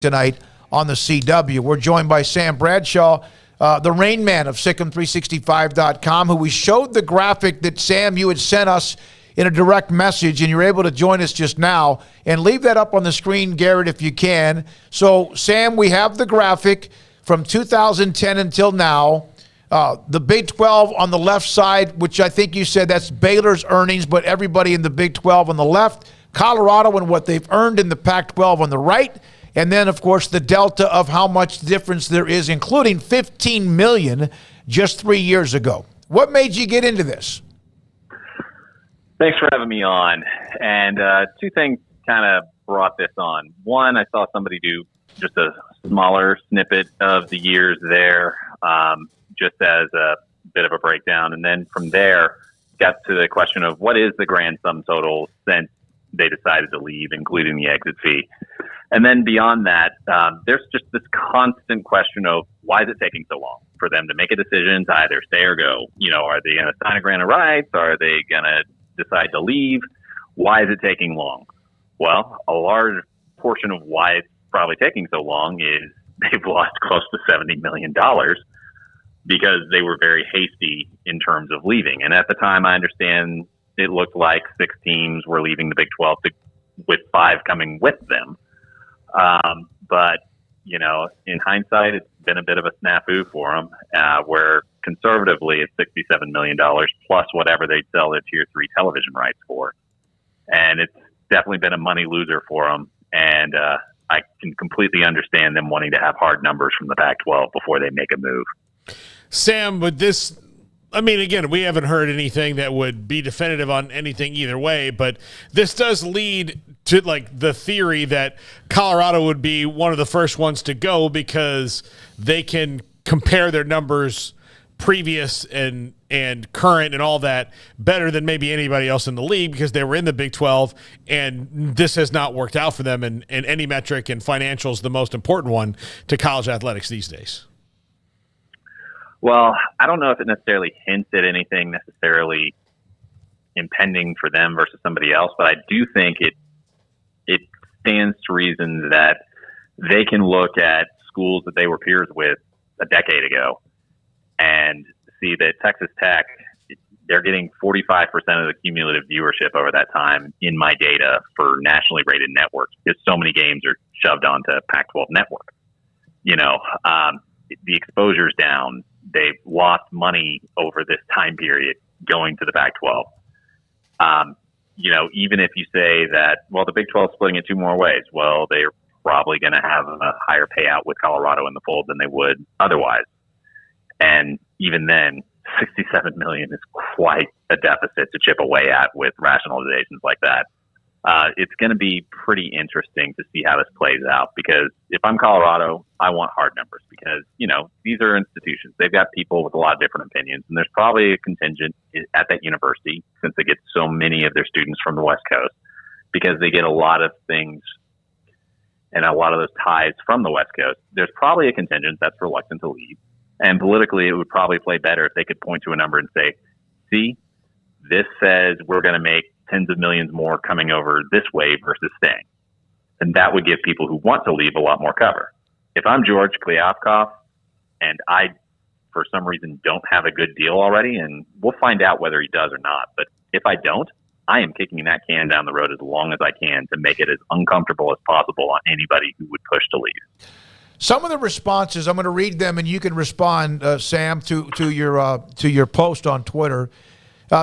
tonight on the CW. We're joined by Sam Bradshaw, the Rain Man of Sic'Em365.com, who we showed the graphic that, Sam, you had sent us in a direct message, and you're able to join us just now. And leave that up on the screen, Garrett, if you can. So, Sam, we have the graphic from 2010 until now. The Big 12 on the left side, which I think you said that's Baylor's earnings, but everybody in the Big 12 on the left. Colorado and what they've earned in the Pac-12 on the right. And then, of course, the delta of how much difference there is, including $15 million just 3 years ago. What made you get into this? Thanks for having me on. And two things kind of brought this on. One, I saw somebody do just a smaller snippet of the years there, just as a bit of a breakdown. And then from there, got to the question of what is the grand sum total since they decided to leave, including the exit fee. And then beyond that, there's just this constant question of why is it taking so long for them to make a decision to either stay or go? You know, are they going to sign a grant of rights? Are they going to decide to leave? Why is it taking long? Well, a large portion of why it's probably taking so long is they've lost close to $70 million because they were very hasty in terms of leaving. And at the time, I understand it looked like 6 teams were leaving the Big 12 with 5 coming with them. But, you know, in hindsight, it's been a bit of a snafu for them, where conservatively it's $67 million plus whatever they sell their Tier 3 television rights for. And it's definitely been a money loser for them. And I can completely understand them wanting to have hard numbers from the Pac-12 before they make a move. Sam, would this... I mean, again, we haven't heard anything that would be definitive on anything either way, but this does lead to, like, the theory that Colorado would be one of the first ones to go because they can compare their numbers previous and current and all that better than maybe anybody else in the league because they were in the Big 12, and this has not worked out for them, and any metric, and financials the most important one to college athletics these days. Well, I don't know if it necessarily hints at anything necessarily impending for them versus somebody else, but I do think it stands to reason that they can look at schools that they were peers with a decade ago and see that Texas Tech, they're getting 45% of the cumulative viewership over that time in my data for nationally rated networks because so many games are shoved onto Pac-12 network. You know, the exposure's down. They've lost money over this time period going to the Pac-12. You know, even if you say that, well, the Big 12 is splitting it 2 more ways, well, they're probably going to have a higher payout with Colorado in the fold than they would otherwise. And even then, $67 million is quite a deficit to chip away at with rationalizations like that. It's going to be pretty interesting to see how this plays out because if I'm Colorado, I want hard numbers because, you know, these are institutions. They've got people with a lot of different opinions, and there's probably a contingent at that university since they get so many of their students from the West Coast because they get a lot of things and a lot of those ties from the West Coast. There's probably a contingent that's reluctant to leave, and politically it would probably play better if they could point to a number and say, see, this says we're going to make tens of millions more coming over this way versus staying. And that would give people who want to leave a lot more cover. If I'm George Kliavkoff and I, for some reason, don't have a good deal already, and we'll find out whether he does or not, but if I don't, I am kicking that can down the road as long as I can to make it as uncomfortable as possible on anybody who would push to leave. Some of the responses, I'm going to read them, and you can respond, Sam, to your post on Twitter.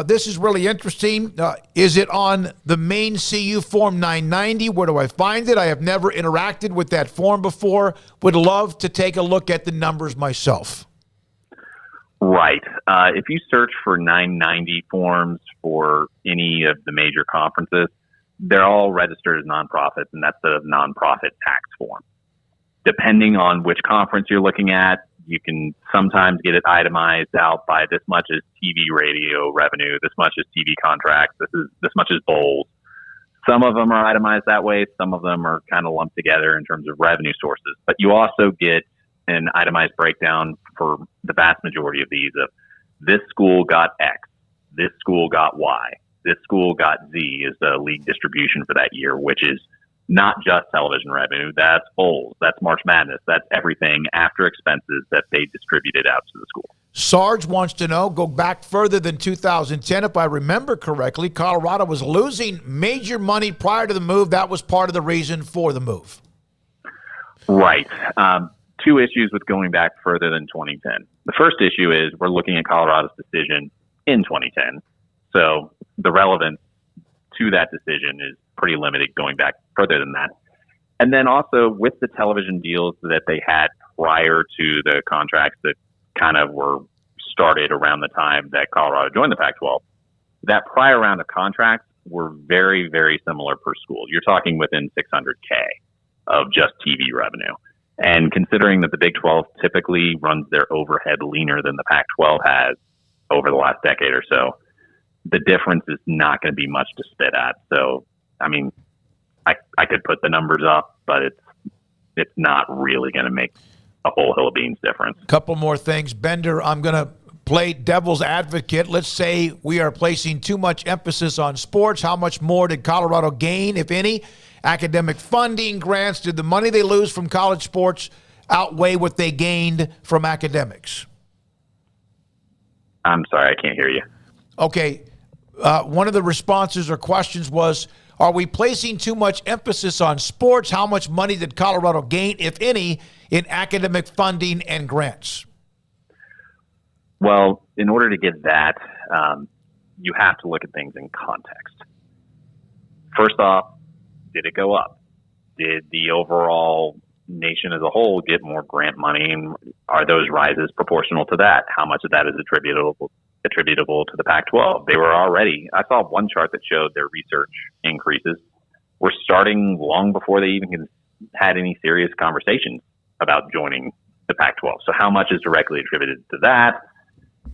This is really interesting. Is it on the main CU Form 990? Where do I find it? I have never interacted with that form before. Would love to take a look at the numbers myself. Right. If you search for 990 forms for any of the major conferences, they're all registered as nonprofits, and that's the nonprofit tax form. Depending on which conference you're looking at, you can sometimes get it itemized out by this much is TV radio revenue, this much is TV contracts, this much is bowls. Some of them are itemized that way. Some of them are kind of lumped together in terms of revenue sources. But you also get an itemized breakdown for the vast majority of these of this school got X, this school got Y, this school got Z is the league distribution for that year, which is not just television revenue. That's bowls, that's March Madness, that's everything after expenses that they distributed out to the school. Sarge wants to know, go back further than 2010. If I remember correctly, Colorado was losing major money prior to the move. That was part of the reason for the move. Right. Two issues with going back further than 2010. The first issue is we're looking at Colorado's decision in 2010. So the relevance to that decision is pretty limited going back further than that. And then also with the television deals that they had prior to the contracts that kind of were started around the time that Colorado joined the Pac-12, that prior round of contracts were very, very similar per school. You're talking within $600K of just TV revenue. And considering that the Big 12 typically runs their overhead leaner than the Pac-12 has over the last decade or so, the difference is not going to be much to spit at. So, I mean, I could put the numbers up, but it's not really going to make a whole hill of beans difference. Couple more things. Bender, I'm going to play devil's advocate. Let's say we are placing too much emphasis on sports. How much more did Colorado gain, if any? Academic funding, grants, did the money they lose from college sports outweigh what they gained from academics? I'm sorry, I can't hear you. Okay. One of the responses or questions was, are we placing too much emphasis on sports? How much money did Colorado gain, if any, in academic funding and grants? Well, in order to get that, you have to look at things in context. First off, did it go up? Did the overall nation as a whole get more grant money? And are those rises proportional to that? How much of that is attributable to the Pac-12? They were already, I saw one chart that showed their research increases were starting long before they even had any serious conversations about joining the Pac-12. So how much is directly attributed to that?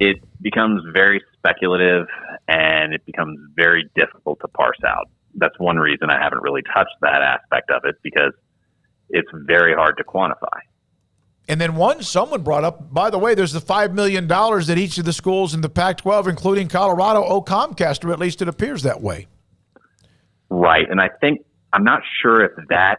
It becomes very speculative and it becomes very difficult to parse out. That's one reason I haven't really touched that aspect of it, because it's very hard to quantify. And then someone brought up, by the way, there's the $5 million that each of the schools in the Pac-12, including Colorado, owe Comcast, or at least it appears that way. Right. And I'm not sure if that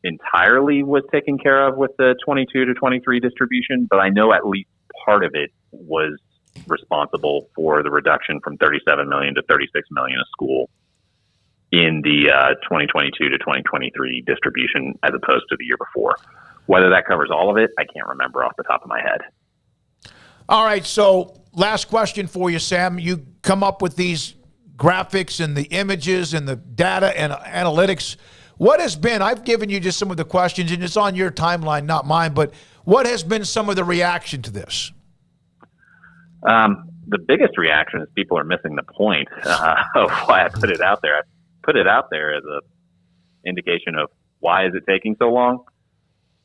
entirely was taken care of with the 22 to 23 distribution, but I know at least part of it was responsible for the reduction from $37 million to $36 million a school in the 2022 to 2023 distribution as opposed to the year before. Whether that covers all of it, I can't remember off the top of my head. All right, so last question for you, Sam. You come up with these graphics and the images and the data and analytics. What has been, I've given you just some of the questions, and it's on your timeline, not mine, but what has been some of the reaction to this? The biggest reaction is people are missing the point of why I put it out there. I put it out there as a indication of why is it taking so long?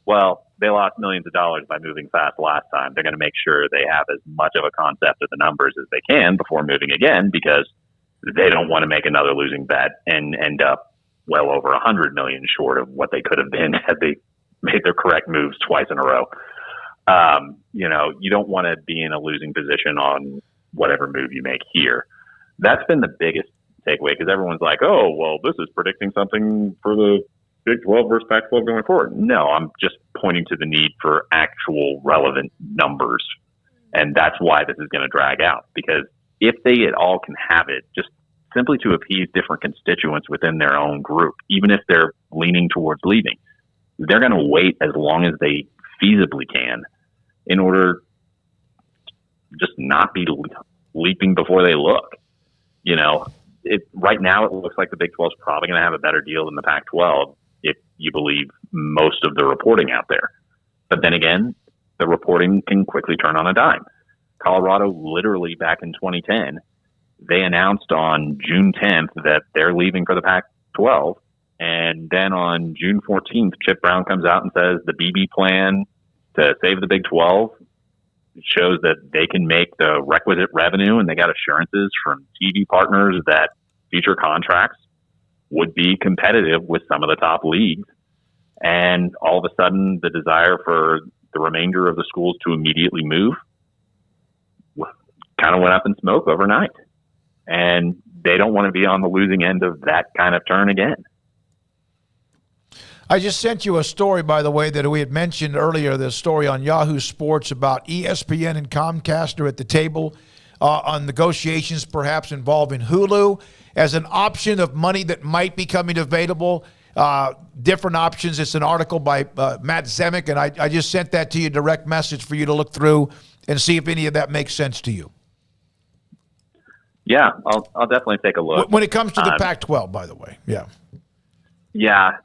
Well, they lost millions of dollars by moving fast last time. They're going to make sure they have as much of a concept of the numbers as they can before moving again, because they don't want to make another losing bet and end up well over $100 million short of what they could have been had they made their correct moves twice in a row. You don't want to be in a losing position on whatever move you make here. That's been the biggest takeaway, because everyone's like, oh, well, this is predicting something for the Big 12 versus Pac-12 going forward. No, I'm just pointing to the need for actual relevant numbers. And that's why this is going to drag out, because if they at all can have it, just simply to appease different constituents within their own group, even if they're leaning towards leaving, they're going to wait as long as they feasibly can in order to just not be leaping before they look. Right now it looks like the Big 12 is probably going to have a better deal than the Pac-12 if you believe most of the reporting out there. But then again, the reporting can quickly turn on a dime. Colorado, literally back in 2010, they announced on June 10th that they're leaving for the Pac-12. And then on June 14th, Chip Brown comes out and says the BB plan to save the Big 12 shows that they can make the requisite revenue, and they got assurances from TV partners that future contracts would be competitive with some of the top leagues. And all of a sudden, the desire for the remainder of the schools to immediately move kind of went up in smoke overnight. And they don't want to be on the losing end of that kind of turn again. I just sent you a story, by the way, that we had mentioned earlier, the story on Yahoo Sports about ESPN and Comcast are at the table on negotiations perhaps involving Hulu as an option of money that might be coming available. Different options. It's an article by Matt Zemek, and I just sent that to you, direct message for you to look through and see if any of that makes sense to you. Yeah, I'll definitely take a look. When it comes to the Pac-12, by the way. Yeah. Yeah.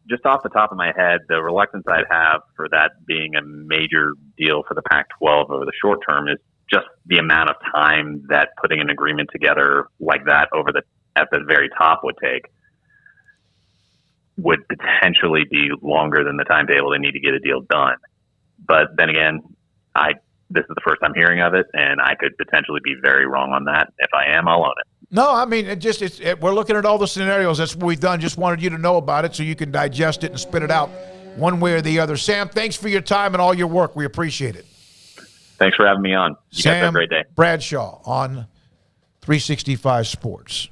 Just off the top of my head, the reluctance I'd have for that being a major deal for the Pac-12 over the short term is just the amount of time that putting an agreement together like that at the very top would potentially be longer than the timetable they need to get a deal done. But then again, this is the first I'm hearing of it, and I could potentially be very wrong on that. If I am, I'll own it. No, I mean, we're looking at all the scenarios. That's what we've done. Just wanted you to know about it so you can digest it and spit it out one way or the other. Sam, thanks for your time and all your work. We appreciate it. Thanks for having me on. You guys have a great day. Bradshaw on 365 Sports.